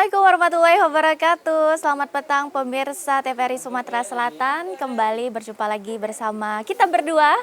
Assalamualaikum warahmatullahi wabarakatuh. Selamat petang pemirsa TVRI Sumatera Selatan. Kembali berjumpa lagi bersama kita berdua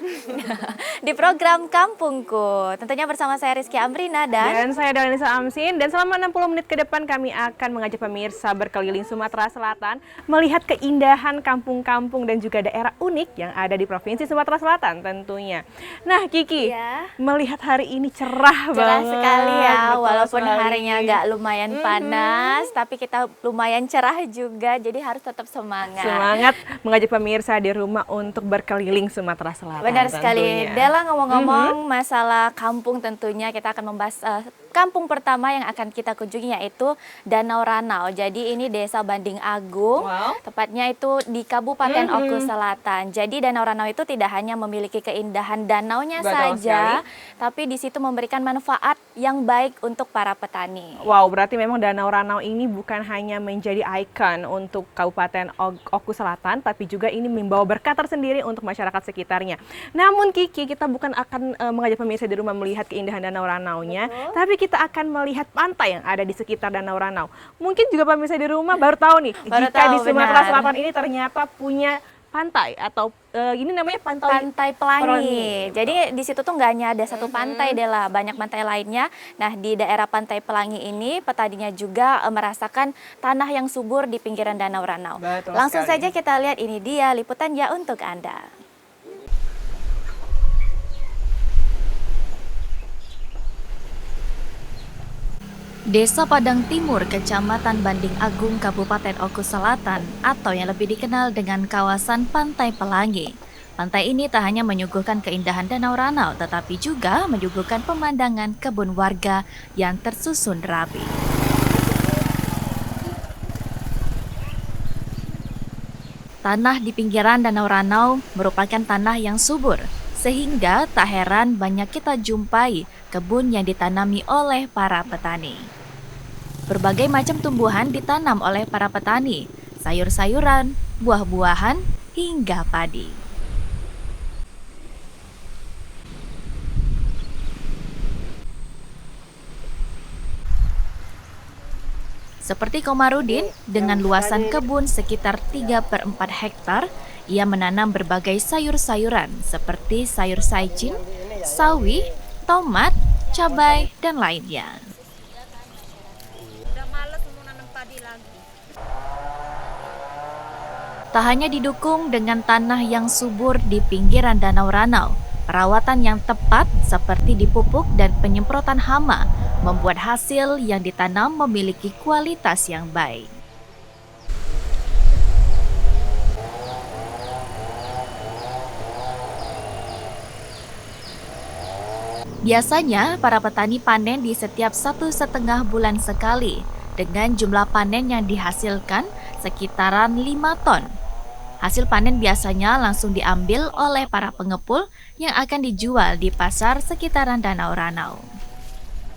di program Kampungku. Tentunya bersama saya Rizky Amrina dan saya Dalenisa Amsin. Dan selama 60 menit ke depan kami akan mengajak pemirsa berkeliling Sumatera Selatan melihat keindahan kampung-kampung dan juga daerah unik yang ada di Provinsi Sumatera Selatan tentunya. Nah Kiki, melihat hari ini cerah banget. Sekali ya, betul walaupun sekali. harinya agak lumayan panas, tapi kita lumayan cerah juga, jadi harus tetap semangat. Semangat mengajak pemirsa di rumah untuk berkeliling Sumatera Selatan. Benar sekali. Tentunya. Dela, ngomong-ngomong masalah kampung, tentunya kita akan membahas kampung pertama yang akan kita kunjungi yaitu Danau Ranau. Jadi ini Desa Banding Agung, tepatnya itu di Kabupaten Oku Selatan. Jadi Danau Ranau itu tidak hanya memiliki keindahan danaunya saja, tapi di situ memberikan manfaat yang baik untuk para petani. Wow, berarti memang Danau Ranau ini bukan hanya menjadi ikon untuk Kabupaten Oku Selatan, tapi juga ini membawa berkah tersendiri untuk masyarakat sekitarnya. Namun Kiki, kita bukan akan mengajak pemirsa di rumah melihat keindahan Danau Ranau-nya, tapi kita akan melihat pantai yang ada di sekitar Danau Ranau. Mungkin juga pemirsa di rumah baru tahu nih, jika di Sumatera Selatan ini ternyata punya pantai atau ini namanya Pantai Pelangi. Jadi di situ tuh nggak hanya ada satu pantai, Dela, banyak pantai lainnya. Nah, di daerah Pantai Pelangi ini petaninya juga merasakan tanah yang subur di pinggiran Danau Ranau. Langsung saja kita lihat, ini dia liputannya untuk Anda. Desa Padang Timur, Kecamatan Banding Agung, Kabupaten Oku Selatan, atau yang lebih dikenal dengan kawasan Pantai Pelangi. Pantai ini tak hanya menyuguhkan keindahan Danau Ranau, tetapi juga menyuguhkan pemandangan kebun warga yang tersusun rapi. Tanah di pinggiran Danau Ranau merupakan tanah yang subur, sehingga tak heran banyak kita jumpai kebun yang ditanami oleh para petani. Berbagai macam tumbuhan ditanam oleh para petani, sayur-sayuran, buah-buahan, hingga padi. Seperti Komarudin, dengan luasan kebun sekitar 3/4 hektar, ia menanam berbagai sayur-sayuran seperti sayur saicin, sawi, tomat, cabai, dan lainnya. Tak hanya didukung dengan tanah yang subur di pinggiran Danau Ranau, perawatan yang tepat seperti dipupuk dan penyemprotan hama membuat hasil yang ditanam memiliki kualitas yang baik. Biasanya, para petani panen di setiap 1,5 bulan sekali, dengan jumlah panen yang dihasilkan sekitaran 5 ton. Hasil panen biasanya langsung diambil oleh para pengepul yang akan dijual di pasar sekitaran Danau Ranau.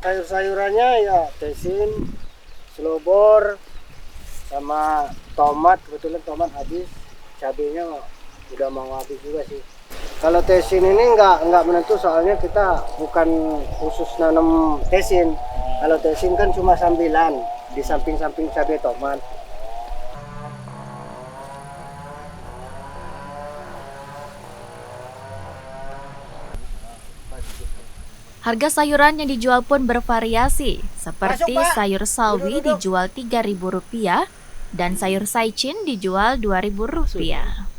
Sayur-sayurannya ya tesin, selobor, sama tomat. Kebetulan tomat habis, cabenya udah mau habis juga sih. Kalau tesin ini nggak menentu, soalnya kita bukan khusus nanam tesin. Kalau tesin kan cuma sambilan di samping-samping cabai tomat. Harga sayuran yang dijual pun bervariasi, seperti sayur sawi dijual Rp3.000 dan sayur saicin dijual Rp2.000.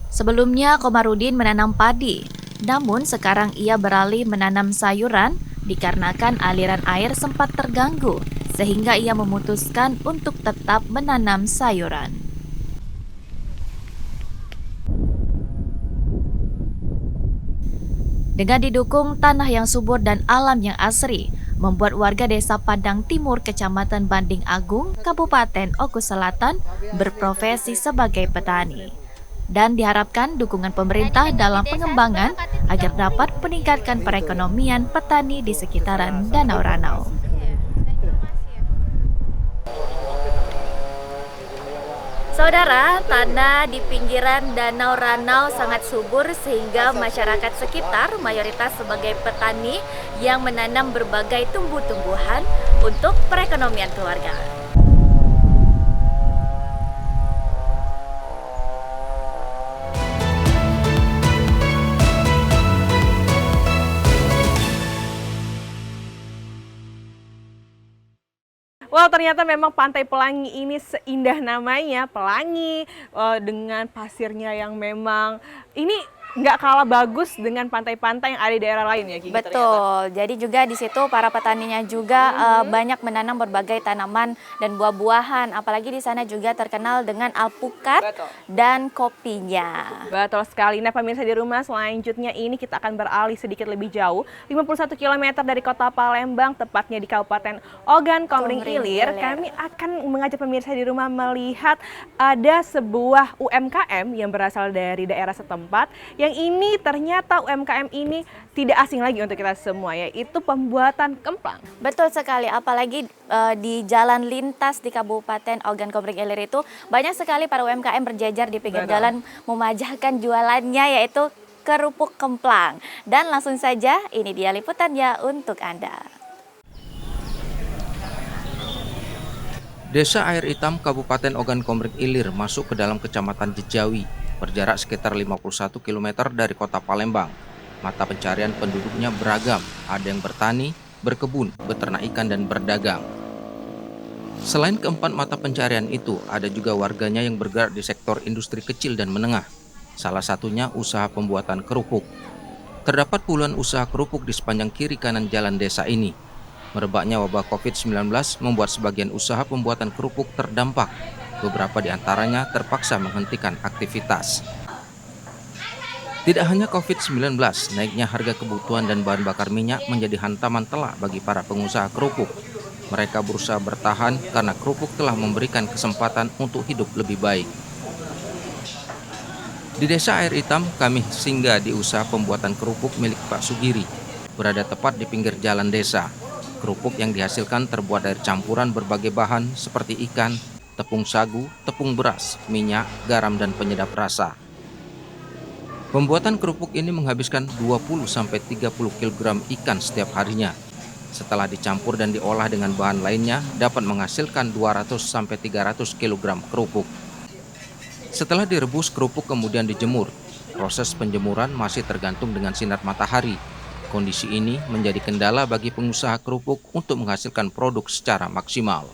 Sebelumnya Komarudin menanam padi, namun sekarang ia beralih menanam sayuran dikarenakan aliran air sempat terganggu, sehingga ia memutuskan untuk tetap menanam sayuran. Dengan didukung tanah yang subur dan alam yang asri, membuat warga Desa Padang Timur, Kecamatan Banding Agung, Kabupaten Oku Selatan berprofesi sebagai petani. Dan diharapkan dukungan pemerintah dalam pengembangan agar dapat meningkatkan perekonomian petani di sekitaran Danau Ranau. Saudara, tanah di pinggiran Danau Ranau sangat subur sehingga masyarakat sekitar mayoritas sebagai petani yang menanam berbagai tumbuh-tumbuhan untuk perekonomian keluarga. Wow, ternyata memang Pantai Pelangi ini seindah namanya, Pelangi, dengan pasirnya yang memang ini nggak kalah bagus dengan pantai-pantai yang ada di daerah lain ya, Kiki? Betul. Jadi juga di situ para petaninya juga banyak menanam berbagai tanaman dan buah-buahan. Apalagi di sana juga terkenal dengan alpukat dan kopinya. Betul sekali. Nah, pemirsa di rumah, selanjutnya ini kita akan beralih sedikit lebih jauh, 51 km dari kota Palembang, tepatnya di Kabupaten Ogan Komering Ilir. Kami akan mengajak pemirsa di rumah melihat ada sebuah UMKM yang berasal dari daerah setempat. Yang ini ternyata UMKM ini tidak asing lagi untuk kita semua, yaitu pembuatan kemplang. Betul sekali, apalagi di jalan lintas di Kabupaten Ogan Komering Ilir itu banyak sekali para UMKM berjajar di pinggir jalan memajahkan jualannya, yaitu kerupuk kemplang. Dan langsung saja ini dia liputannya untuk Anda. Desa Air Hitam Kabupaten Ogan Komering Ilir masuk ke dalam Kecamatan Jejawi, berjarak sekitar 51 km dari kota Palembang. Mata pencarian penduduknya beragam, ada yang bertani, berkebun, beternak ikan, dan berdagang. Selain keempat mata pencarian itu, ada juga warganya yang bergerak di sektor industri kecil dan menengah. Salah satunya usaha pembuatan kerupuk. Terdapat puluhan usaha kerupuk di sepanjang kiri kanan jalan desa ini. Merebaknya wabah COVID-19 membuat sebagian usaha pembuatan kerupuk terdampak. Beberapa di antaranya terpaksa menghentikan aktivitas. Tidak hanya COVID-19, naiknya harga kebutuhan dan bahan bakar minyak menjadi hantaman telak bagi para pengusaha kerupuk. Mereka berusaha bertahan karena kerupuk telah memberikan kesempatan untuk hidup lebih baik. Di Desa Air Hitam, kami singgah di usaha pembuatan kerupuk milik Pak Sugiri, berada tepat di pinggir jalan desa. Kerupuk yang dihasilkan terbuat dari campuran berbagai bahan seperti ikan, tepung sagu, tepung beras, minyak, garam, dan penyedap rasa. Pembuatan kerupuk ini menghabiskan 20-30 kg ikan setiap harinya. Setelah dicampur dan diolah dengan bahan lainnya, dapat menghasilkan 200-300 kg kerupuk. Setelah direbus, kerupuk kemudian dijemur. Proses penjemuran masih tergantung dengan sinar matahari. Kondisi ini menjadi kendala bagi pengusaha kerupuk untuk menghasilkan produk secara maksimal.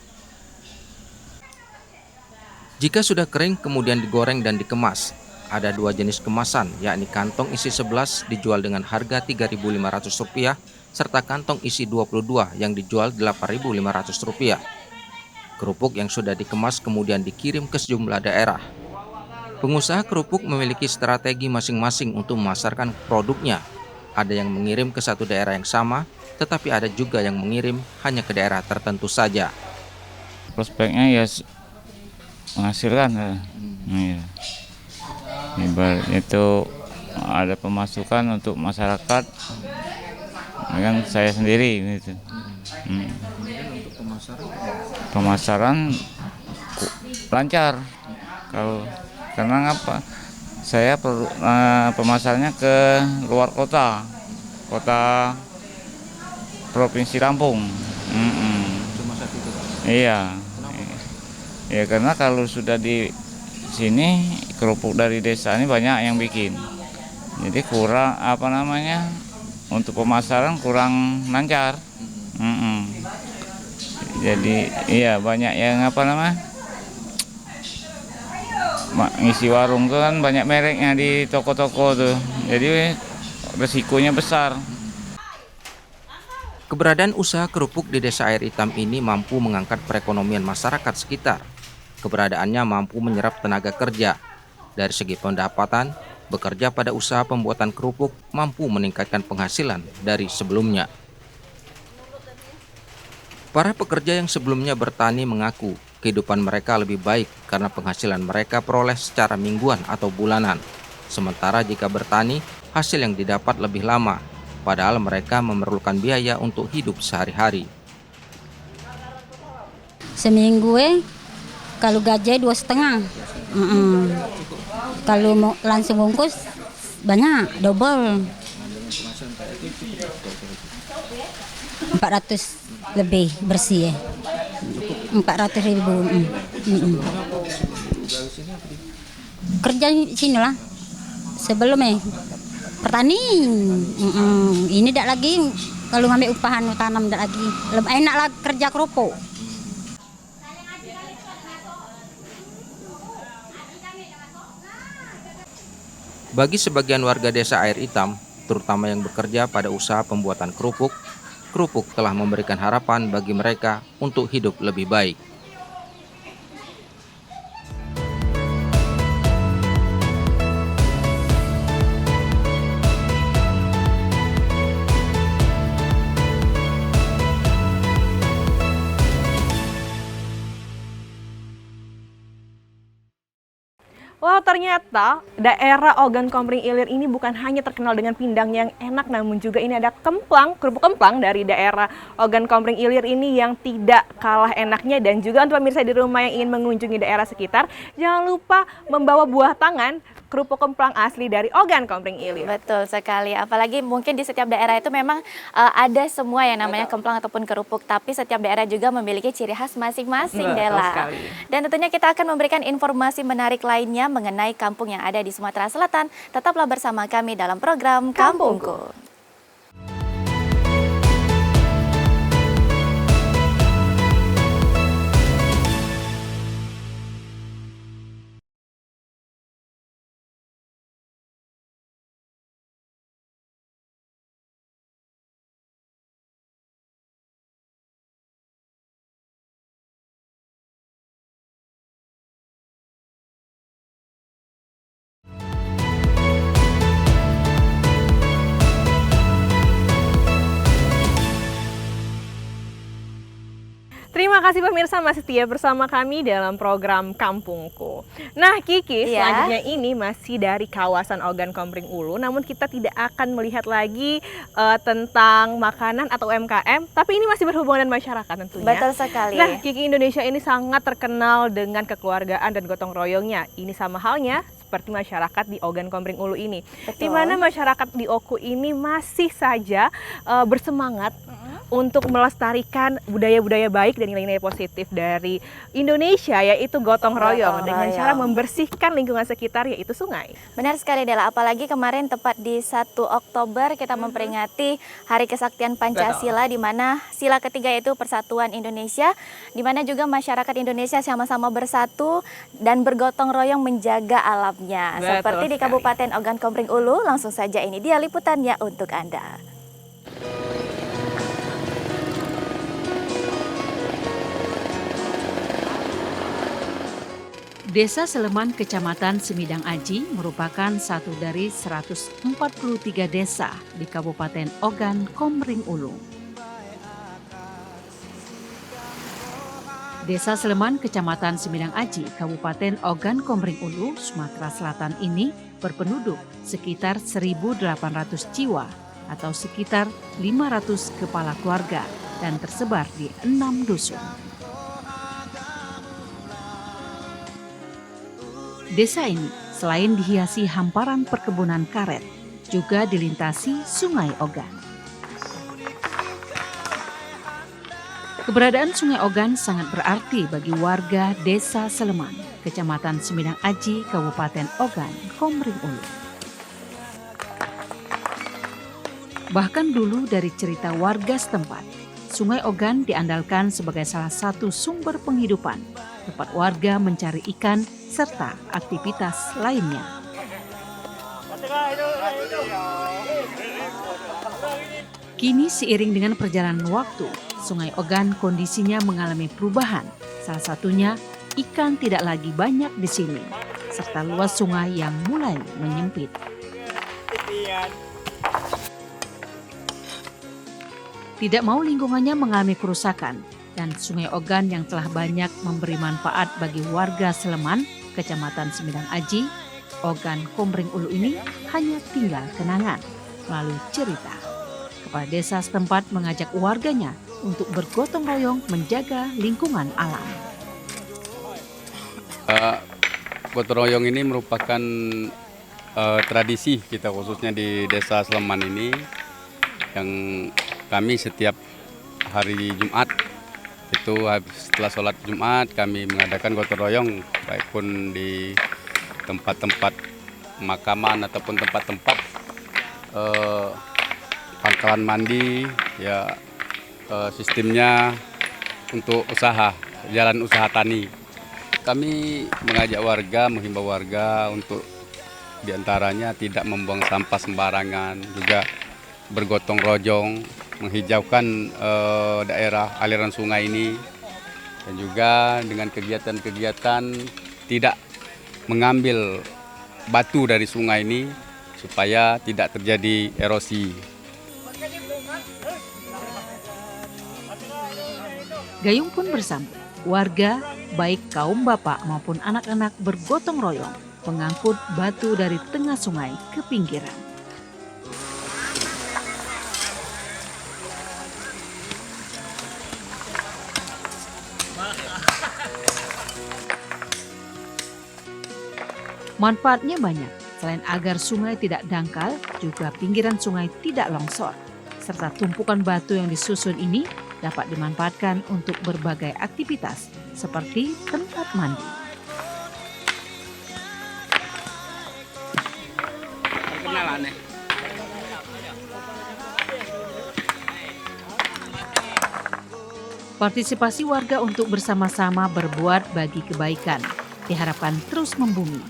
Jika sudah kering, kemudian digoreng dan dikemas. Ada dua jenis kemasan, yakni kantong isi 11 dijual dengan harga Rp3.500, serta kantong isi 22 yang dijual Rp8.500. Kerupuk yang sudah dikemas kemudian dikirim ke sejumlah daerah. Pengusaha kerupuk memiliki strategi masing-masing untuk memasarkan produknya. Ada yang mengirim ke satu daerah yang sama, tetapi ada juga yang mengirim hanya ke daerah tertentu saja. Prospeknya ya menghasilkan ya. Iya. Ibaratnya itu ada pemasukan untuk masyarakat, kan saya sendiri gitu. Untuk Pemasaran lancar. Kalau karena apa? Saya perlu pemasarannya ke luar kota provinsi Lampung. Cuma satu itu, Pak? Iya. Ya karena kalau sudah di sini kerupuk dari desa ini banyak yang bikin. Jadi kurang untuk pemasaran kurang lancar. Jadi iya banyak yang ngisi warung tuh kan banyak mereknya di toko-toko tuh. Jadi resikonya besar. Keberadaan usaha kerupuk di Desa Air Hitam ini mampu mengangkat perekonomian masyarakat sekitar. Keberadaannya mampu menyerap tenaga kerja. Dari segi pendapatan, bekerja pada usaha pembuatan kerupuk mampu meningkatkan penghasilan dari sebelumnya. Para pekerja yang sebelumnya bertani mengaku kehidupan mereka lebih baik karena penghasilan mereka peroleh secara mingguan atau bulanan. Sementara jika bertani, hasil yang didapat lebih lama, padahal mereka memerlukan biaya untuk hidup sehari-hari. Seminggu kalau gaji 2,5. Kalau mau langsung bungkus banyak, double. 400 lebih bersih ya. 400.000. Kerja sini lah. Sebelumnya petani. Ini tidak lagi kalau ngambil upahan tanam tidak lagi. Lebih enak lah kerja kerupuk. Bagi sebagian warga desa Air Hitam, terutama yang bekerja pada usaha pembuatan kerupuk, kerupuk telah memberikan harapan bagi mereka untuk hidup lebih baik. Wah, ternyata daerah Ogan Komering Ilir ini bukan hanya terkenal dengan pindang yang enak, namun juga ini ada kemplang, kerupuk kemplang dari daerah Ogan Komering Ilir ini yang tidak kalah enaknya. Dan juga untuk pemirsa di rumah yang ingin mengunjungi daerah sekitar, jangan lupa membawa buah tangan kerupuk kemplang asli dari Ogan Komering Ilir. Betul sekali, apalagi mungkin di setiap daerah itu memang ada semua yang namanya kemplang ataupun kerupuk, tapi setiap daerah juga memiliki ciri khas masing-masing, Dela. Dan tentunya kita akan memberikan informasi menarik lainnya mengenai kampung yang ada di Sumatera Selatan. Tetaplah bersama kami dalam program Kampungku. Terima kasih pemirsa masih setia bersama kami dalam program Kampungku. Nah Kiki, selanjutnya ini masih dari kawasan Ogan Komering Ulu, namun kita tidak akan melihat lagi tentang makanan atau UMKM, tapi ini masih berhubungan dengan masyarakat tentunya. Betul sekali. Nah Kiki, Indonesia ini sangat terkenal dengan kekeluargaan dan gotong royongnya. Ini sama halnya seperti masyarakat di Ogan Komering Ulu ini. Di mana masyarakat di Oku ini masih saja bersemangat untuk melestarikan budaya-budaya baik dan nilai-nilai positif dari Indonesia, yaitu gotong royong dengan cara membersihkan lingkungan sekitar, yaitu sungai. Benar sekali, Dela. Apalagi kemarin tepat di 1 Oktober kita memperingati Hari Kesaktian Pancasila, di mana sila ketiga itu Persatuan Indonesia, di mana juga masyarakat Indonesia sama-sama bersatu dan bergotong royong menjaga alamnya. Seperti di Kabupaten Ogan Komering Ulu, langsung saja ini dia liputannya untuk Anda. Desa Seleman, Kecamatan Semidang Aji merupakan satu dari 143 desa di Kabupaten Ogan Komering Ulu. Desa Seleman, Kecamatan Semidang Aji, Kabupaten Ogan Komering Ulu, Sumatera Selatan ini berpenduduk sekitar 1.800 jiwa atau sekitar 500 kepala keluarga dan tersebar di 6 dusun. Desa ini selain dihiasi hamparan perkebunan karet, juga dilintasi Sungai Ogan. Keberadaan Sungai Ogan sangat berarti bagi warga Desa Seleman, Kecamatan Semidang Aji, Kabupaten Ogan Komering Ulu. Bahkan dulu dari cerita warga setempat, Sungai Ogan diandalkan sebagai salah satu sumber penghidupan, tempat warga mencari ikan serta aktivitas lainnya. Kini seiring dengan perjalanan waktu, Sungai Ogan kondisinya mengalami perubahan. Salah satunya ikan tidak lagi banyak di sini, serta luas sungai yang mulai menyempit. Tidak mau lingkungannya mengalami kerusakan, dan Sungai Ogan yang telah banyak memberi manfaat bagi warga Seleman, Kecamatan Semidang Aji, Ogan Komering Ulu ini hanya tinggal kenangan melalui cerita. Kepala desa setempat mengajak warganya untuk bergotong royong menjaga lingkungan alam. gotong royong ini merupakan tradisi kita khususnya di Desa Sleman ini, yang kami setiap hari Jumat itu setelah sholat Jumat kami mengadakan gotong royong, baik pun di tempat-tempat makaman ataupun tempat-tempat pangkalan mandi, ya sistemnya untuk usaha, jalan usaha tani. Kami mengajak warga, menghimbau warga untuk diantaranya tidak membuang sampah sembarangan, juga bergotong royong, menghijaukan daerah aliran sungai ini, dan juga dengan kegiatan-kegiatan tidak mengambil batu dari sungai ini supaya tidak terjadi erosi. Gayung pun bersambut. Warga, baik kaum bapak maupun anak-anak bergotong royong mengangkut batu dari tengah sungai ke pinggiran. Manfaatnya banyak, selain agar sungai tidak dangkal, juga pinggiran sungai tidak longsor. Serta tumpukan batu yang disusun ini dapat dimanfaatkan untuk berbagai aktivitas seperti tempat mandi. Partisipasi warga untuk bersama-sama berbuat bagi kebaikan diharapkan terus membumi.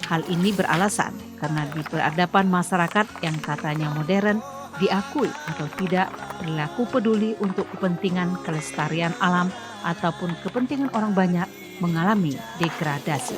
Hal ini beralasan karena di peradaban masyarakat yang katanya modern, diakui atau tidak, perilaku peduli untuk kepentingan kelestarian alam ataupun kepentingan orang banyak mengalami degradasi.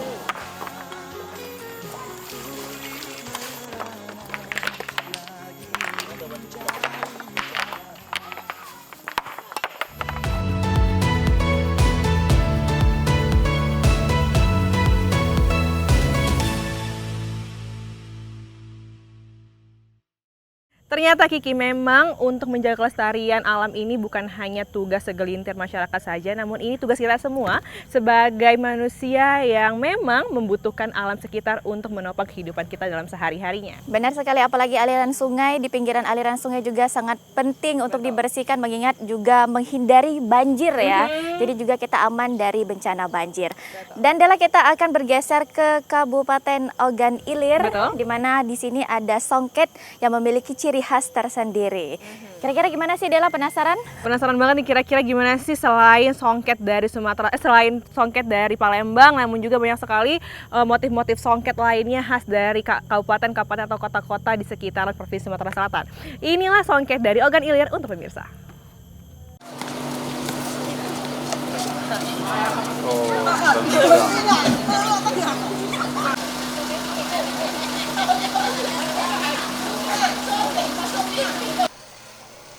Ternyata Kiki, memang untuk menjaga kelestarian alam ini bukan hanya tugas segelintir masyarakat saja, namun ini tugas kita semua sebagai manusia yang memang membutuhkan alam sekitar untuk menopang kehidupan kita dalam sehari-harinya. Benar sekali, apalagi aliran sungai, di pinggiran aliran sungai juga sangat penting untuk dibersihkan, mengingat juga menghindari banjir ya. Jadi juga kita aman dari bencana banjir. Dan Dela, kita akan bergeser ke Kabupaten Ogan Ilir, di mana di sini ada songket yang memiliki ciri khas tersendiri. Kira-kira gimana sih Dela, penasaran? Penasaran banget nih, kira-kira gimana sih selain songket dari Sumatera, selain songket dari Palembang, namun juga banyak sekali motif-motif songket lainnya khas dari kabupaten-kabupaten atau kota-kota di sekitaran Provinsi Sumatera Selatan. Inilah songket dari Ogan Ilir untuk pemirsa.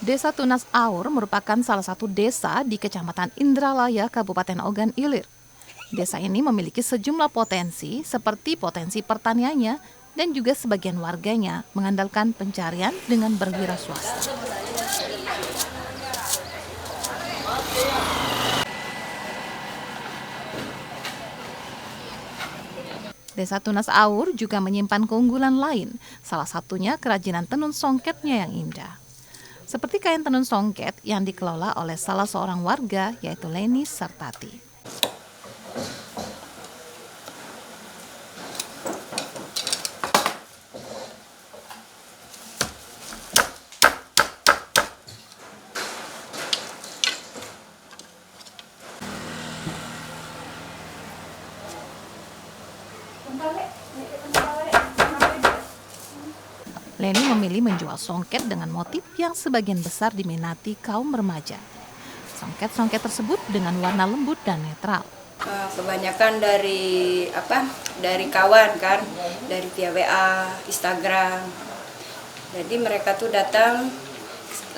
Desa Tunas Aur merupakan salah satu desa di Kecamatan Indralaya, Kabupaten Ogan Ilir. Desa ini memiliki sejumlah potensi seperti potensi pertaniannya dan juga sebagian warganya mengandalkan pencarian dengan berwira swasta. Desa Tunas Aur juga menyimpan keunggulan lain, salah satunya kerajinan tenun songketnya yang indah. Seperti kain tenun songket yang dikelola oleh salah seorang warga, yaitu Leni Sartati. Leni memilih menjual songket dengan motif yang sebagian besar diminati kaum remaja. Songket-songket tersebut dengan warna lembut dan netral. Kebanyakan dari kawan kan, dari via WA, Instagram. Jadi mereka tuh datang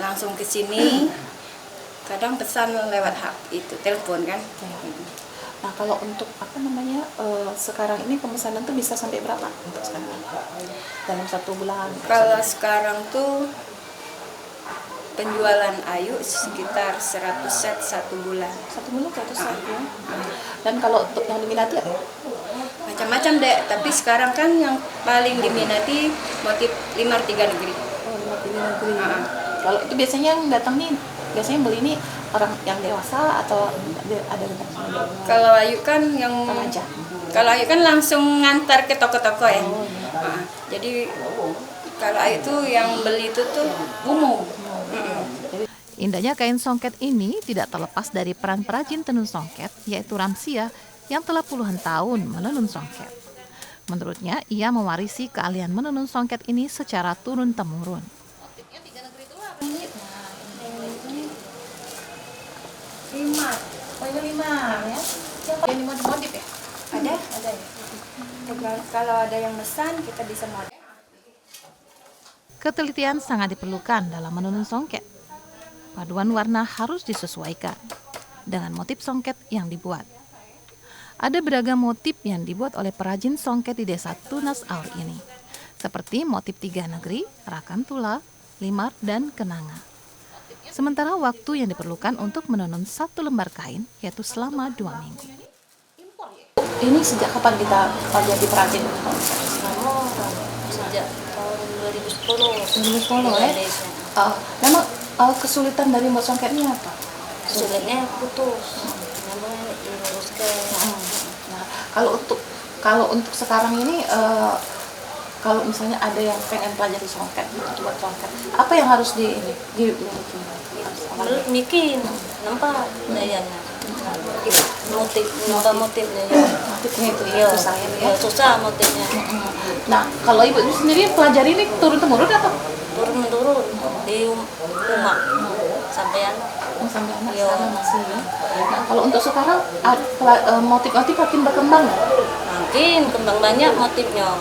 langsung ke sini, kadang pesan lewat telepon kan. Nah, kalau untuk sekarang ini pemesanan tuh bisa sampai berapa untuk sekarang dalam satu bulan? Kalau sekarang tuh penjualan Ayu sekitar 100 set 1 bulan. 1 bulan 100 set ya. Dan kalau untuk yang diminati apa? macam-macam deh. Tapi sekarang kan yang paling diminati motif limar tiga negeri. Oh, limar tiga negeri. Kalau itu biasanya yang datang nih, biasanya beli ini orang yang dewasa atau ada Kalau Ayu kan yang aja. Kalau Ayu kan langsung ngantar ke toko-toko ya. Jadi kalau Ayu tuh yang beli itu tuh umum. Indahnya kain songket ini tidak terlepas dari peran perajin tenun songket, yaitu Ramsia, yang telah puluhan tahun menenun songket. Menurutnya, ia mewarisi keahlian menenun songket ini secara turun-temurun. Limar. Oh, ini limar ya? Ini modif ya? Ada ya. Kalau ada yang pesan kita bisa modif. Ketelitian sangat diperlukan dalam menenun songket. Paduan warna harus disesuaikan dengan motif songket yang dibuat. Ada beragam motif yang dibuat oleh perajin songket di desa Tunas Aur ini, seperti motif tiga negeri, rakantula, limar, dan kenanga. Sementara waktu yang diperlukan untuk menenun satu lembar kain yaitu selama 2 minggu. Ini sejak kapan kita jadi perajin? Sejak tahun 2010. 2010 ya? Memang kesulitan dari membuat songket ini apa? Sulitnya putus, memang diluruskan. Nah, kalau untuk sekarang ini, kalau misalnya ada yang pengen pelajari songket, buat songket, apa yang harus dimiliki? Bikin, nampak dayanya. Motifnya ya. Motifnya itu ya, susah ya? Susah motifnya. Nah, kalau ibu sendiri pelajari ini turun-temurun apa? Turun-menurun di rumah sampai anak. Sampai anak sekarang masih ya. Nah, kalau untuk sekarang motif-motif makin berkembang ya? Makin kembang banyak motifnya.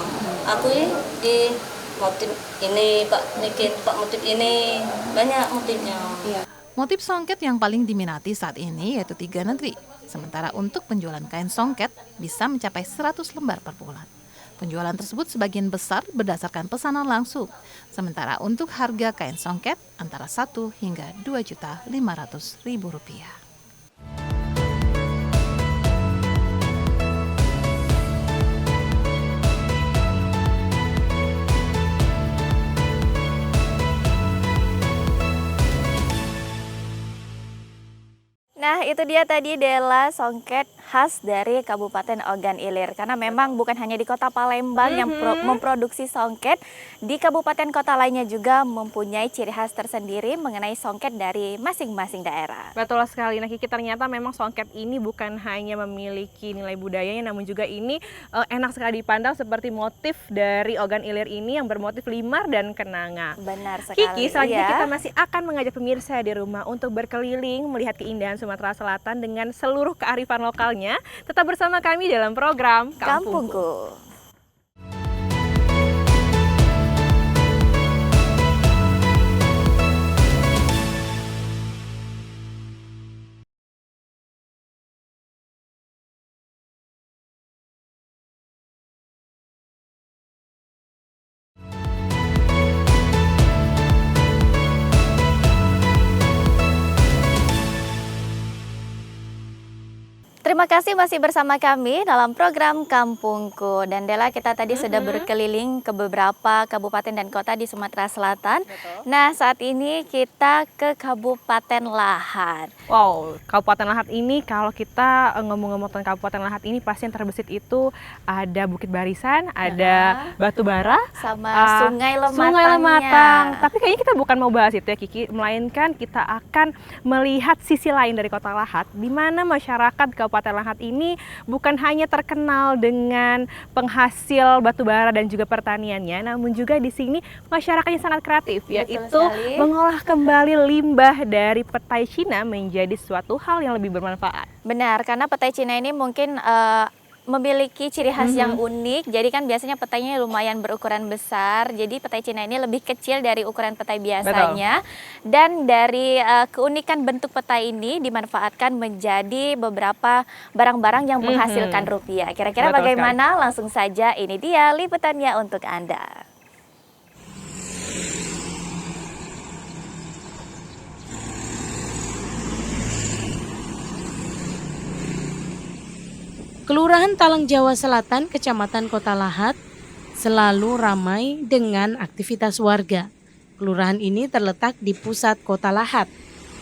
Aku ini di motif ini Pak bikin Pak motif ini banyak motifnya. Iya. Motif songket yang paling diminati saat ini yaitu tiga negeri. Sementara untuk penjualan kain songket bisa mencapai 100 lembar per bulan. Penjualan tersebut sebagian besar berdasarkan pesanan langsung. Sementara untuk harga kain songket antara 1 hingga 2.500.000 rupiah. Nah, itu dia tadi Dela songket khas dari Kabupaten Ogan Ilir. Karena memang bukan hanya di Kota Palembang yang memproduksi songket, di kabupaten kota lainnya juga mempunyai ciri khas tersendiri mengenai songket dari masing-masing daerah. Betul sekali. Nah, Kiki, ternyata memang songket ini bukan hanya memiliki nilai budayanya, namun juga ini enak sekali dipandang seperti motif dari Ogan Ilir ini yang bermotif limar dan kenanga. Benar sekali. Kiki, selanjutnya kita masih akan mengajak pemirsa di rumah untuk berkeliling melihat keindahan Sumatera Selatan dengan seluruh kearifan lokalnya. Tetap bersama kami dalam program Kampungku. Terima kasih masih bersama kami dalam program Kampungku. Dan Dela, kita tadi sudah berkeliling ke beberapa kabupaten dan kota di Sumatera Selatan. Betul. Nah, saat ini kita ke Kabupaten Lahat. Wow, Kabupaten Lahat ini kalau kita ngomong-ngomong tentang Kabupaten Lahat ini pasti yang terbesit itu ada Bukit Barisan, ada Batu Bara, sama Sungai Lematangnya. Sungai Lematang. Tapi kayaknya kita bukan mau bahas itu ya Kiki, melainkan kita akan melihat sisi lain dari Kota Lahat, di mana masyarakat Kabupaten Lahat ini bukan hanya terkenal dengan penghasil batu bara dan juga pertaniannya, namun juga di sini masyarakatnya sangat kreatif, yaitu mengolah kembali limbah dari petai Cina menjadi suatu hal yang lebih bermanfaat. Benar, karena petai Cina ini mungkin memiliki ciri khas yang unik. Jadi kan biasanya petainya lumayan berukuran besar. Jadi petai Cina ini lebih kecil dari ukuran petai biasanya. Betul. Dan dari keunikan bentuk petai ini dimanfaatkan menjadi beberapa barang-barang yang menghasilkan rupiah. Kira-kira bagaimana? Sekali. Langsung saja ini dia liputannya untuk Anda. Kelurahan Talang Jawa Selatan, Kecamatan Kota Lahat, selalu ramai dengan aktivitas warga. Kelurahan ini terletak di pusat Kota Lahat.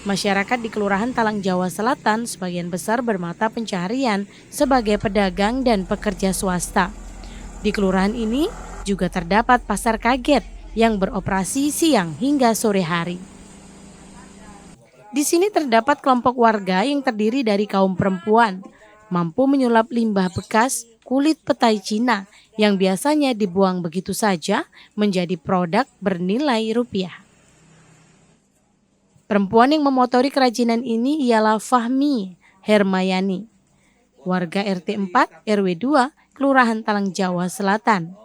Masyarakat di Kelurahan Talang Jawa Selatan sebagian besar bermata pencaharian sebagai pedagang dan pekerja swasta. Di kelurahan ini juga terdapat pasar kaget yang beroperasi siang hingga sore hari. Di sini terdapat kelompok warga yang terdiri dari kaum perempuan, mampu menyulap limbah bekas kulit petai Cina yang biasanya dibuang begitu saja menjadi produk bernilai rupiah. Perempuan yang memotori kerajinan ini ialah Fahmi Hermayani, warga RT 4 RW 2 Kelurahan Talang Jawa Selatan.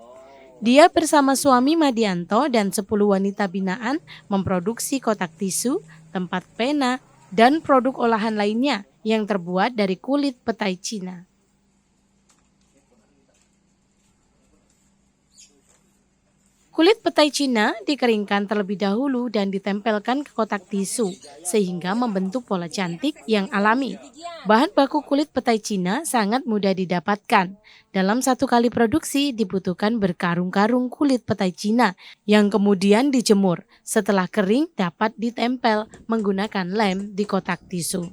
Dia bersama suami Madianto dan 10 wanita binaan memproduksi kotak tisu, tempat pena, dan produk olahan lainnya yang terbuat dari kulit petai Cina. Kulit petai Cina dikeringkan terlebih dahulu dan ditempelkan ke kotak tisu sehingga membentuk pola cantik yang alami. Bahan baku kulit petai Cina sangat mudah didapatkan. Dalam satu kali produksi dibutuhkan berkarung-karung kulit petai Cina yang kemudian dijemur. Setelah kering dapat ditempel menggunakan lem di kotak tisu.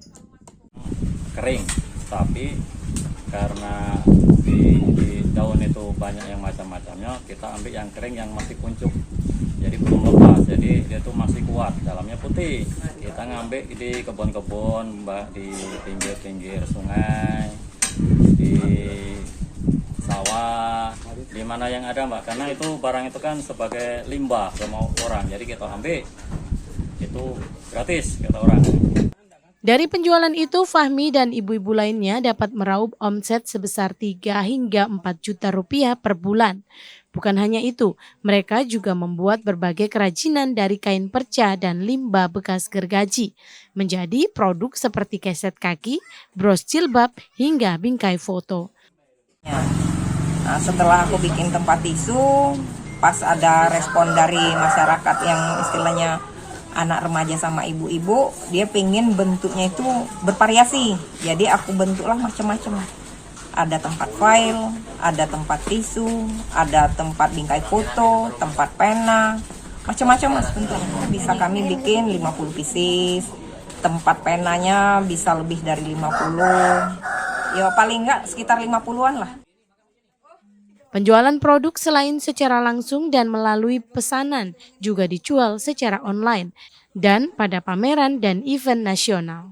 Kering, tapi karena di daun itu banyak yang macam-macamnya, kita ambil yang kering yang masih kuncup, jadi belum lepas, jadi dia tuh masih kuat, dalamnya putih. Kita ngambil di kebun-kebun, di pinggir-pinggir sungai, di sawah, di mana yang ada Mbak, karena itu barang itu kan sebagai limbah sama orang, jadi kita ambil itu gratis kata orang. Dari penjualan itu, Fahmi dan ibu-ibu lainnya dapat meraup omset sebesar 3 hingga 4 juta rupiah per bulan. Bukan hanya itu, mereka juga membuat berbagai kerajinan dari kain perca dan limbah bekas gergaji, menjadi produk seperti keset kaki, bros jilbab, hingga bingkai foto. Nah, setelah aku bikin tempat tisu, pas ada respon dari masyarakat yang istilahnya anak remaja sama ibu-ibu, dia pengen bentuknya itu bervariasi. Jadi aku bentuklah macam-macam. Ada tempat file, ada tempat tisu, ada tempat bingkai foto, tempat pena, macam-macam Mas bentuknya. Bisa kami bikin 50 pieces, tempat penanya bisa lebih dari 50. Ya paling enggak sekitar 50-an lah. Penjualan produk selain secara langsung dan melalui pesanan juga dijual secara online dan pada pameran dan event nasional.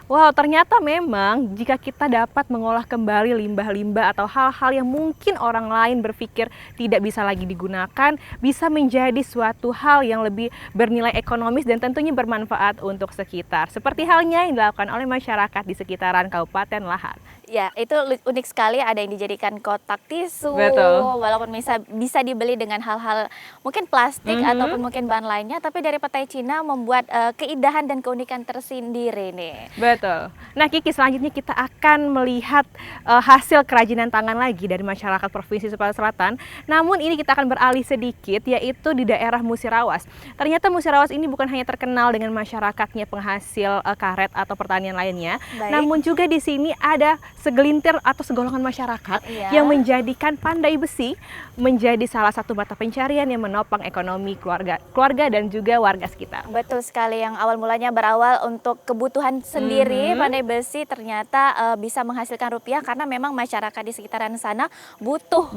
Wow, ternyata memang jika kita dapat mengolah kembali limbah-limbah atau hal-hal yang mungkin orang lain berpikir tidak bisa lagi digunakan, bisa menjadi suatu hal yang lebih bernilai ekonomis dan tentunya bermanfaat untuk sekitar. Seperti halnya yang dilakukan oleh masyarakat di sekitaran Kabupaten Lahat. Ya, itu unik sekali, ada yang dijadikan kotak tisu. Betul. Walaupun bisa dibeli dengan hal-hal mungkin plastik ataupun mungkin bahan lainnya, tapi dari petai Cina membuat keindahan dan keunikan tersendiri nih. Betul. Nah Kiki, selanjutnya kita akan melihat hasil kerajinan tangan lagi dari masyarakat Provinsi Sumatera Selatan. Namun ini kita akan beralih sedikit, yaitu di daerah Musirawas. Ternyata Musirawas ini bukan hanya terkenal dengan masyarakatnya penghasil karet atau pertanian lainnya, namun juga di sini ada segelintir atau segolongan masyarakat yang menjadikan pandai besi menjadi salah satu mata pencarian yang menopang ekonomi keluarga dan juga warga sekitar. Betul sekali, yang awal mulanya berawal untuk kebutuhan sendiri, pandai besi ternyata bisa menghasilkan rupiah karena memang masyarakat di sekitaran sana butuh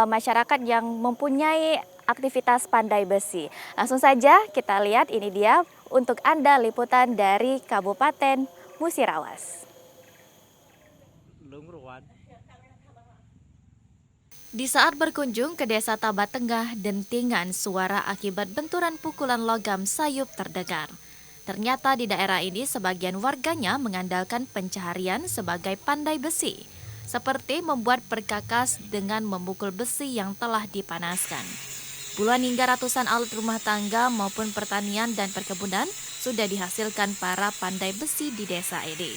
masyarakat yang mempunyai aktivitas pandai besi. Langsung saja kita lihat, ini dia untuk Anda liputan dari Kabupaten Musirawas. Di saat berkunjung ke desa Tabat Tengah, dentingan suara akibat benturan pukulan logam sayup terdengar. Ternyata di daerah ini sebagian warganya mengandalkan pencaharian sebagai pandai besi. seperti membuat perkakas dengan memukul besi yang telah dipanaskan. Puluhan hingga ratusan alat rumah tangga maupun pertanian dan perkebunan sudah dihasilkan para pandai besi di desa ini.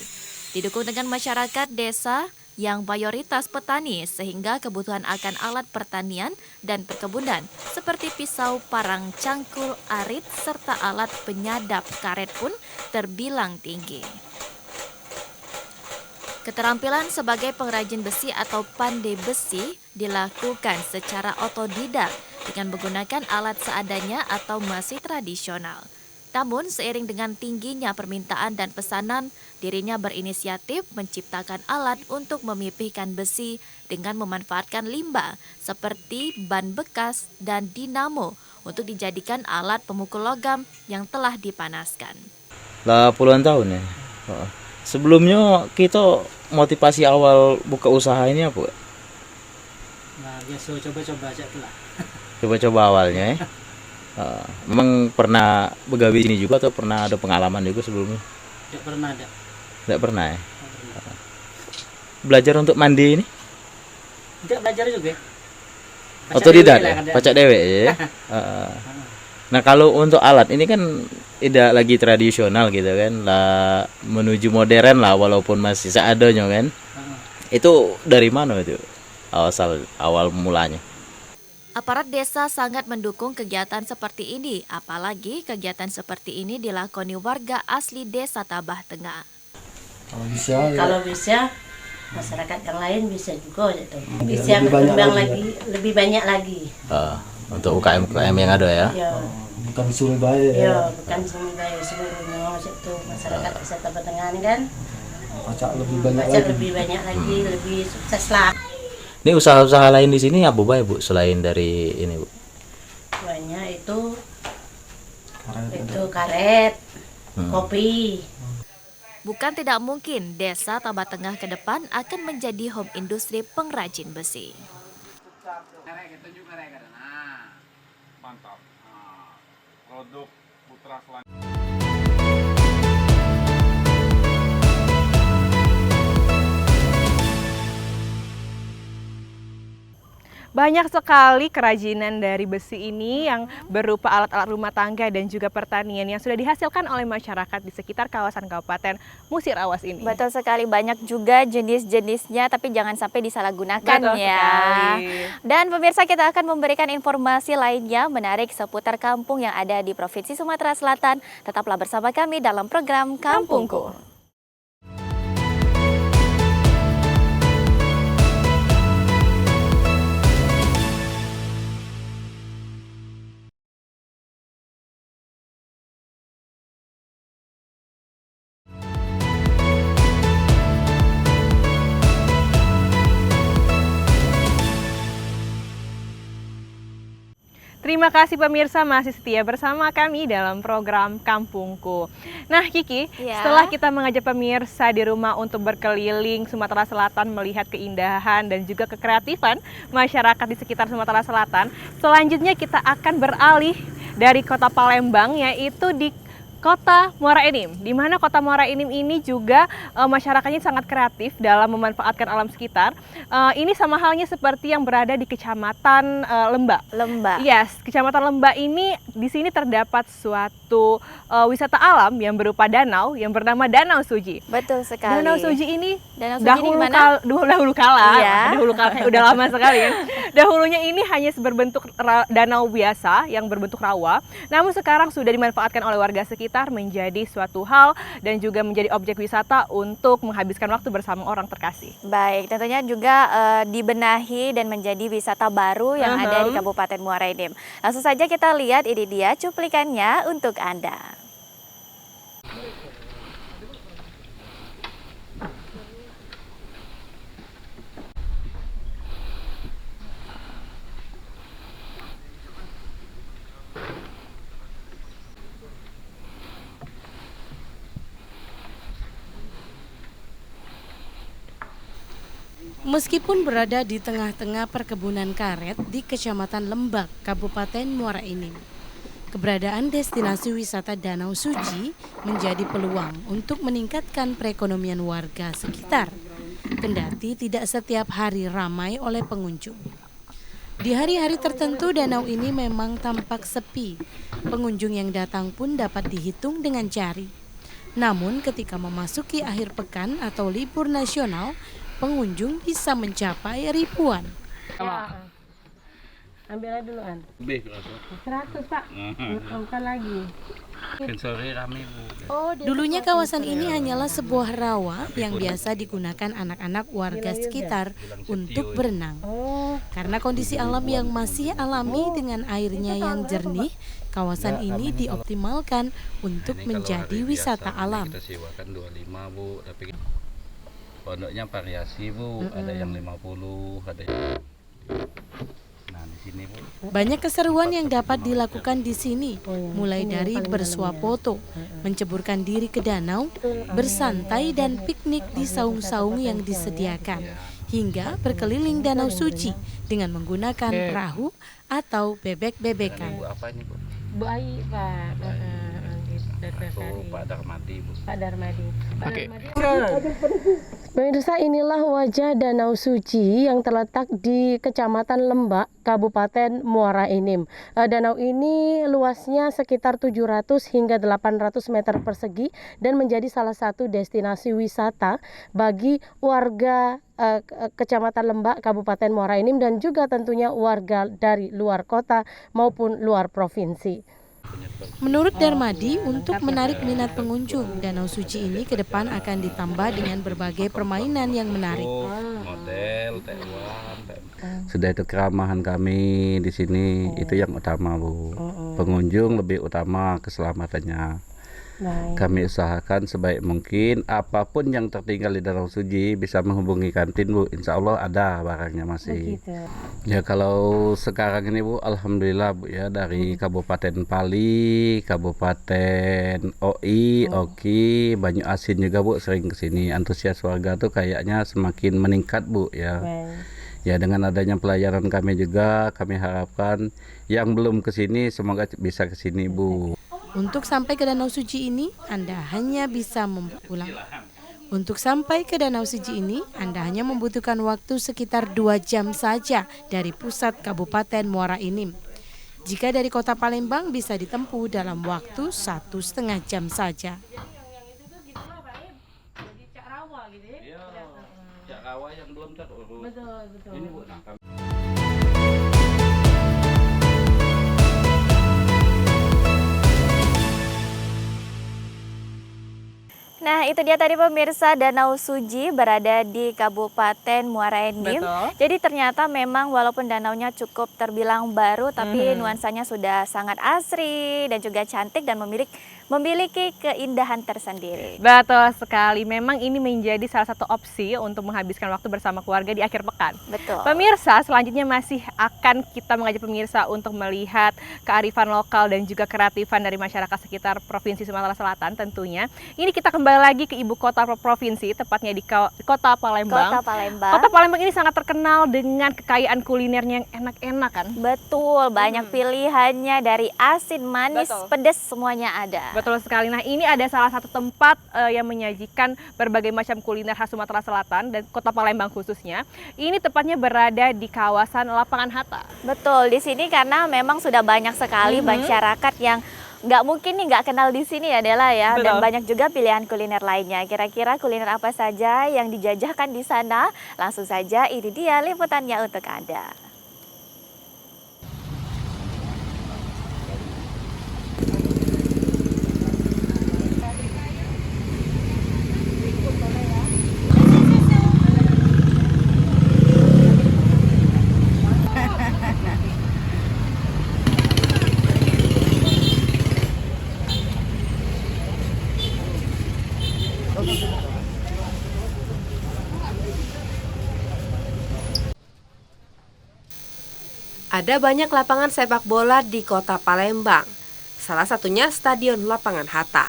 Didukung dengan masyarakat desa yang mayoritas petani sehingga kebutuhan akan alat pertanian dan perkebunan seperti pisau, parang, cangkul, arit, serta alat penyadap karet pun terbilang tinggi. Keterampilan sebagai pengrajin besi atau pandai besi dilakukan secara otodidak dengan menggunakan alat seadanya atau masih tradisional. Namun, seiring dengan tingginya permintaan dan pesanan, dirinya berinisiatif menciptakan alat untuk memipihkan besi dengan memanfaatkan limbah seperti ban bekas dan dinamo untuk dijadikan alat pemukul logam yang telah dipanaskan. Lah puluhan tahun ya. Sebelumnya kita motivasi awal buka usaha ini apa? Nah, biasa coba-coba aja lah. Coba-coba awalnya ya. Memang pernah begawi sini juga atau pernah ada pengalaman juga sebelumnya? Tidak pernah ada. Tidak pernah ya? Belajar untuk mandi ini? Tidak belajar juga. Otodidak ya? Pacak dewek ya? Nah kalau untuk alat ini kan tidak lagi tradisional gitu kan, lah menuju modern lah walaupun masih seadanya kan. Itu dari mana itu awal mulanya? Aparat desa sangat mendukung kegiatan seperti ini, apalagi kegiatan seperti ini dilakoni warga asli desa Tabah Tengah. Kalau bisa, masyarakat yang lain bisa juga gitu. Bisa berkembang lagi, lebih banyak lagi. Untuk UKM yang ada ya? Ya. Bukan Surabaya ya? Ya, bukan Surabaya seluruhnya, itu masyarakat desa Tabah Tengah ini kan. Pacak lebih banyak lagi, lebih sukses lah. Ini usaha-usaha lain di sini apa Bu, Bu selain dari ini Bu? Banyak itu karet, kopi. Bukan tidak mungkin desa Tabah Tengah ke depan akan menjadi home industri pengrajin besi. Mantap. Produk Putra Selanjutnya. Banyak sekali kerajinan dari besi ini yang berupa alat-alat rumah tangga dan juga pertanian yang sudah dihasilkan oleh masyarakat di sekitar kawasan Kabupaten Musirawas ini. Betul sekali, banyak juga jenis-jenisnya, tapi jangan sampai disalahgunakan. Betul ya. Sekali. Dan pemirsa, kita akan memberikan informasi lainnya menarik seputar kampung yang ada di Provinsi Sumatera Selatan. Tetaplah bersama kami dalam program Kampungku. Terima kasih pemirsa masih setia bersama kami dalam program Kampungku. Nah Kiki, setelah kita mengajak pemirsa di rumah untuk berkeliling Sumatera Selatan melihat keindahan dan juga kekreatifan masyarakat di sekitar Sumatera Selatan, selanjutnya kita akan beralih dari kota Palembang yaitu di Kota Muara Enim, di mana Kota Muara Enim ini juga masyarakatnya sangat kreatif dalam memanfaatkan alam sekitar. Ini sama halnya seperti yang berada di Kecamatan Lembak. Yes, Kecamatan Lembak ini di sini terdapat suatu wisata alam yang berupa danau yang bernama Danau Suji. Betul sekali. Danau Suji ini dahulu kala, udah lama sekali kan. Dahulunya ini hanya berbentuk danau biasa yang berbentuk rawa, namun sekarang sudah dimanfaatkan oleh warga sekitar menjadi suatu hal dan juga menjadi objek wisata untuk menghabiskan waktu bersama orang terkasih. Baik, tentunya juga dibenahi dan menjadi wisata baru yang ada di Kabupaten Muara Enim. Langsung saja kita lihat, ini dia cuplikannya untuk Anda. Meskipun berada di tengah-tengah perkebunan karet di Kecamatan Lembak, Kabupaten Muara Enim, keberadaan destinasi wisata Danau Suji menjadi peluang untuk meningkatkan perekonomian warga sekitar. kendati tidak setiap hari ramai oleh pengunjung. Di hari-hari tertentu danau ini memang tampak sepi. Pengunjung yang datang pun dapat dihitung dengan jari. Namun ketika memasuki akhir pekan atau libur nasional, pengunjung bisa mencapai ribuan. Ambil aja duluan. Lebih 100 Pak. Bukan lagi. Sore rame Bu. Dulunya kawasan ini hanyalah sebuah rawa yang biasa digunakan anak-anak warga sekitar untuk berenang. Karena kondisi alam yang masih alami dengan airnya yang jernih, kawasan ini dioptimalkan untuk menjadi wisata alam. Kita sewakan 25 Bu, tapi pondoknya variasi Bu, ada yang 50, ada yang banyak keseruan yang dapat dilakukan di sini, mulai dari bersuap foto, menceburkan diri ke danau, bersantai dan piknik di saung-saung yang disediakan, hingga berkeliling Danau Suci dengan menggunakan perahu atau bebek-bebekan. Bu Ai, Pak. Pak Darmadi Bu. Pak Darmadi. Oke. Pemirsa, inilah wajah Danau Suci yang terletak di Kecamatan Lembak, Kabupaten Muara Enim. Danau ini luasnya sekitar 700 hingga 800 meter persegi dan menjadi salah satu destinasi wisata bagi warga Kecamatan Lembak, Kabupaten Muara Enim dan juga tentunya warga dari luar kota maupun luar provinsi. Menurut Darmadi, untuk menarik minat pengunjung, Danau Suci ini ke depan akan ditambah dengan berbagai permainan yang menarik. Model, sudah itu keramahan kami di sini itu yang utama Bu. Pengunjung lebih utama keselamatannya. Kami usahakan sebaik mungkin apapun yang tertinggal di Danau Suci bisa menghubungi kantin Bu. Insya Allah ada barangnya masih. Ya kalau sekarang ini Bu, alhamdulillah Bu ya, dari Kabupaten Pali, Kabupaten OI, Oki, Banyu Asin juga Bu sering kesini. Antusias warga tuh kayaknya semakin meningkat Bu ya. Ya dengan adanya pelayanan kami juga, kami harapkan yang belum kesini semoga bisa kesini Bu. Untuk sampai ke Danau Suci ini, Anda hanya bisa pulang. Untuk sampai ke Danau Suci ini, Anda hanya membutuhkan waktu sekitar 2 jam saja dari pusat Kabupaten Muara Enim. Jika dari kota Palembang bisa ditempuh dalam waktu 1,5 jam saja. Nah, itu dia tadi pemirsa, Danau Suci berada di Kabupaten Muara Enim. Jadi ternyata memang walaupun danaunya cukup terbilang baru, tapi nuansanya sudah sangat asri dan juga cantik dan memiliki keindahan tersendiri. Betul sekali, memang ini menjadi salah satu opsi untuk menghabiskan waktu bersama keluarga di akhir pekan. Betul. Pemirsa, selanjutnya masih akan kita mengajak pemirsa untuk melihat kearifan lokal dan juga kreatifan dari masyarakat sekitar Provinsi Sumatera Selatan tentunya. Ini kita kembali lagi ke ibu kota provinsi, tepatnya di Kota Palembang. Kota Palembang. Kota Palembang ini sangat terkenal dengan kekayaan kulinernya yang enak-enak kan? Betul, banyak pilihannya dari asin, manis, pedas semuanya ada. Betul sekali. Nah, ini ada salah satu tempat yang menyajikan berbagai macam kuliner khas Sumatera Selatan dan Kota Palembang khususnya. Ini tepatnya berada di kawasan Lapangan Hatta. Betul, di sini karena memang sudah banyak sekali masyarakat yang nggak mungkin nih nggak kenal di sini ya Dela ya. Betul. Dan banyak juga pilihan kuliner lainnya. Kira-kira kuliner apa saja yang dijajahkan di sana? Langsung saja ini dia liputannya untuk Anda. Ada banyak lapangan sepak bola di Kota Palembang. Salah satunya Stadion Lapangan Hatta.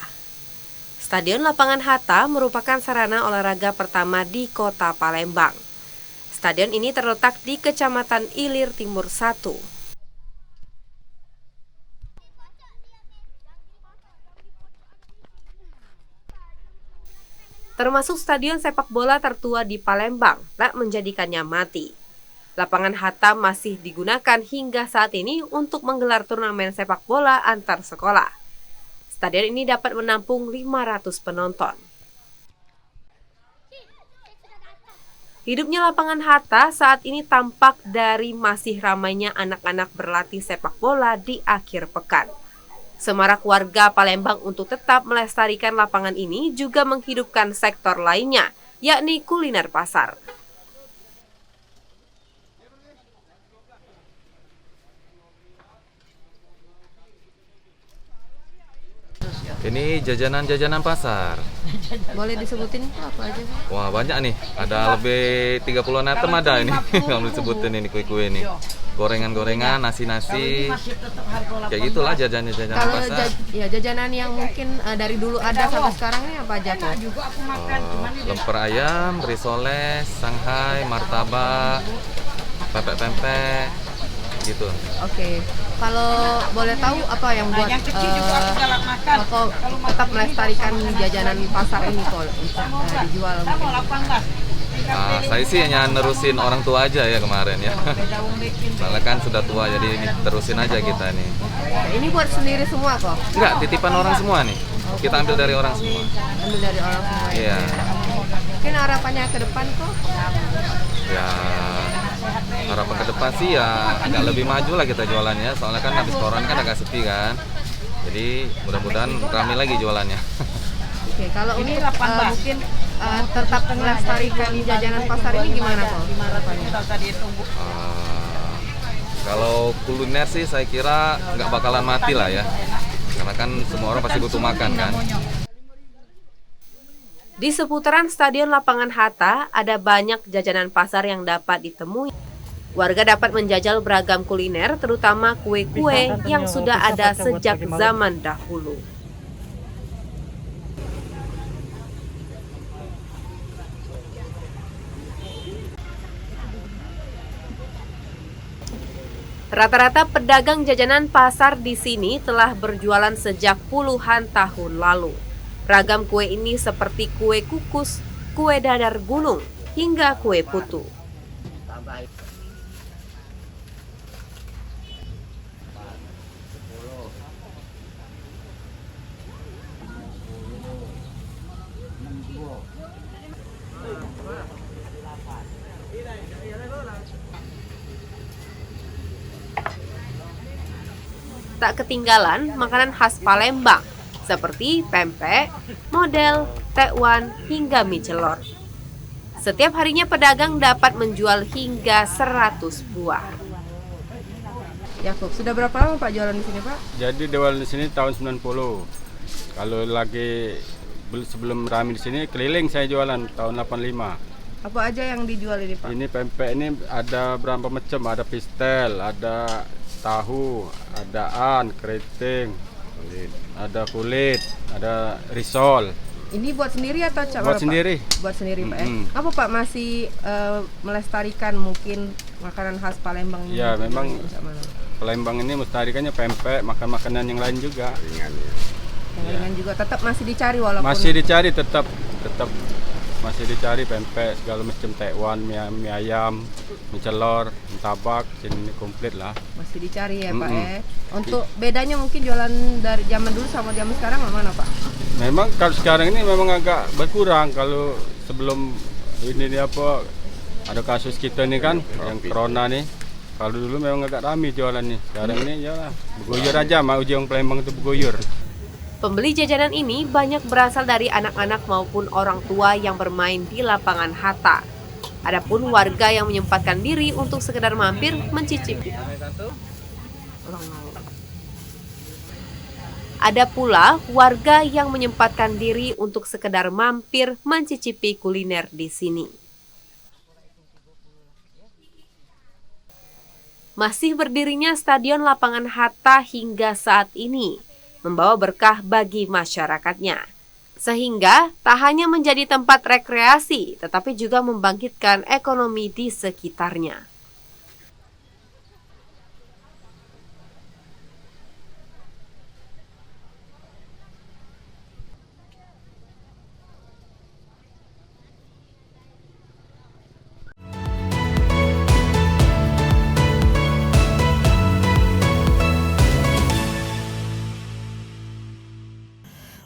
Stadion Lapangan Hatta merupakan sarana olahraga pertama di Kota Palembang. Stadion ini terletak di Kecamatan Ilir Timur 1. termasuk stadion sepak bola tertua di Palembang, tak menjadikannya mati. Lapangan Hatta masih digunakan hingga saat ini untuk menggelar turnamen sepak bola antar sekolah. Stadion ini dapat menampung 500 penonton. Hidupnya lapangan Hatta saat ini tampak dari masih ramainya anak-anak berlatih sepak bola di akhir pekan. Semarak warga Palembang untuk tetap melestarikan lapangan ini juga menghidupkan sektor lainnya, yakni kuliner pasar. Ini jajanan-jajanan pasar. Boleh disebutin apa aja? Wah, banyak nih. Ada lebih 30 item ada ini. Kalau disebutin ini kue-kue ini. Gorengan-gorengan, nasi-nasi. Kayak gitulah jajanan-jajanan Kalau pasar. jajanan yang mungkin dari dulu ada sampai sekarang ini apa aja kok? Lemper ayam, risoles, Shanghai, martabak, pempek-pempek gitu. Oke. Kalau boleh tahu apa yang buat kok tetap melestarikan jajanan pasar ini kok dijual mungkin? Saya sih hanya nerusin orang tua aja ya kemarin ya. Soalnya kan sudah tua jadi ini terusin aja kita nih. Ini buat sendiri semua kok? Enggak, titipan orang semua nih. Kita ambil dari orang semua. Ambil dari orang semua. Iya. Mungkin harapannya ke depan kok? Ya harapan ke depan sih ya agak lebih maju lah kita jualannya. Soalnya kan habis corona kan agak sepi kan. Jadi mudah-mudahan ramai lagi jualannya. Oke, kalau ini mungkin tetap melestarikan jajanan pasar ini gimana kok? Kalau kuliner sih saya kira nggak bakalan mati lah ya. Karena kan semua orang pasti butuh makan kan. Di seputaran Stadion Lapangan Hatta ada banyak jajanan pasar yang dapat ditemui. Warga dapat menjajal beragam kuliner, terutama kue-kue yang sudah ada sejak zaman dahulu. Rata-rata pedagang jajanan pasar di sini telah berjualan sejak puluhan tahun lalu. Ragam kue ini seperti kue kukus, kue dadar gunung, hingga kue putu. Tak ketinggalan makanan khas Palembang seperti pempek, model, tekwan, hingga mie celor. Setiap harinya pedagang dapat menjual hingga 100 buah. Yakub, sudah berapa lama Pak jualan di sini Pak? Jadi jualan di sini tahun 90. Kalau lagi sebelum ramai di sini keliling saya jualan tahun 85. Apa aja yang dijual ini Pak? Ini pempek ini ada berapa macam, ada pistel, ada tahu, ada keriting, ada kulit, ada risol. Ini buat sendiri atau Cak? Buat sendiri. Buat sendiri Pak ya? Apa Pak masih melestarikan mungkin makanan khas Palembang? Ya memang Palembang ini melestarikannya pempek, makan-makanan yang lain juga. Yang ringan juga tetap masih dicari walaupun masih dicari tetap masih dicari pempek segala macam, tekwan, mie ayam, mie celor, mie tabak, ini komplit lah. Masih dicari ya Pak ya. Untuk bedanya mungkin jualan dari zaman dulu sama zaman sekarang mana Pak? Memang kalau sekarang ini memang agak berkurang. Kalau sebelum ini apa ada kasus kita nih kan yang corona nih. Kalau dulu memang agak ramai jualan nih. Sekarang ini ya berguyur aja, mau ujung Palembang itu berguyur. Pembeli jajanan ini banyak berasal dari anak-anak maupun orang tua yang bermain di lapangan Hatta. Adapun warga yang menyempatkan diri untuk sekedar mampir mencicipi. Ada pula warga yang menyempatkan diri untuk sekedar mampir mencicipi kuliner di sini. Masih berdirinya Stadion Lapangan Hatta hingga saat ini membawa berkah bagi masyarakatnya. Sehingga tak hanya menjadi tempat rekreasi, tetapi juga membangkitkan ekonomi di sekitarnya.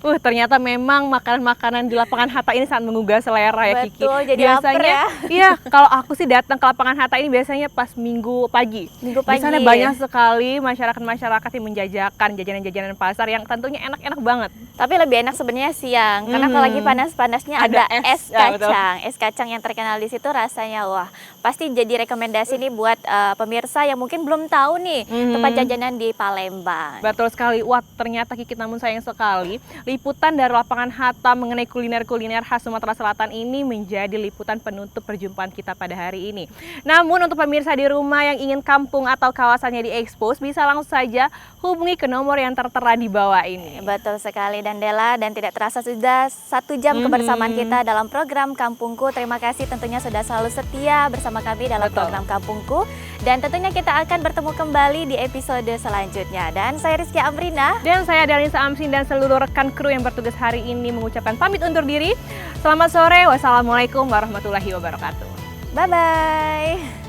Ternyata memang makanan-makanan di lapangan Hatta ini sangat menggugah selera ya Kiki. Betul, jadi lapar ya. Iya, kalau aku sih datang ke lapangan Hatta ini biasanya pas Minggu pagi. Di sana banyak sekali masyarakat yang menjajakan jajanan-jajanan pasar yang tentunya enak-enak banget. Tapi lebih enak sebenarnya siang, karena kalau lagi panas-panasnya ada es kacang. Es kacang yang terkenal di situ rasanya wah, pasti jadi rekomendasi nih buat pemirsa yang mungkin belum tahu nih tempat jajanan di Palembang. Betul sekali. Wah, ternyata Kiki, namun sayang sekali liputan dari lapangan Hatta mengenai kuliner-kuliner khas Sumatera Selatan ini menjadi liputan penutup perjumpaan kita pada hari ini. Namun untuk pemirsa di rumah yang ingin kampung atau kawasannya diekspos, bisa langsung saja hubungi ke nomor yang tertera di bawah ini. Betul sekali dan Dela, dan tidak terasa sudah 1 jam kebersamaan kita dalam program Kampungku. Terima kasih tentunya sudah selalu setia bersama kami dalam program Kampungku. Dan tentunya kita akan bertemu kembali di episode selanjutnya. Dan saya Rizky Amrina. Dan saya Dalisa Amsin dan seluruh rekan kru yang bertugas hari ini mengucapkan pamit undur diri. Selamat sore, wassalamualaikum warahmatullahi wabarakatuh. Bye-bye.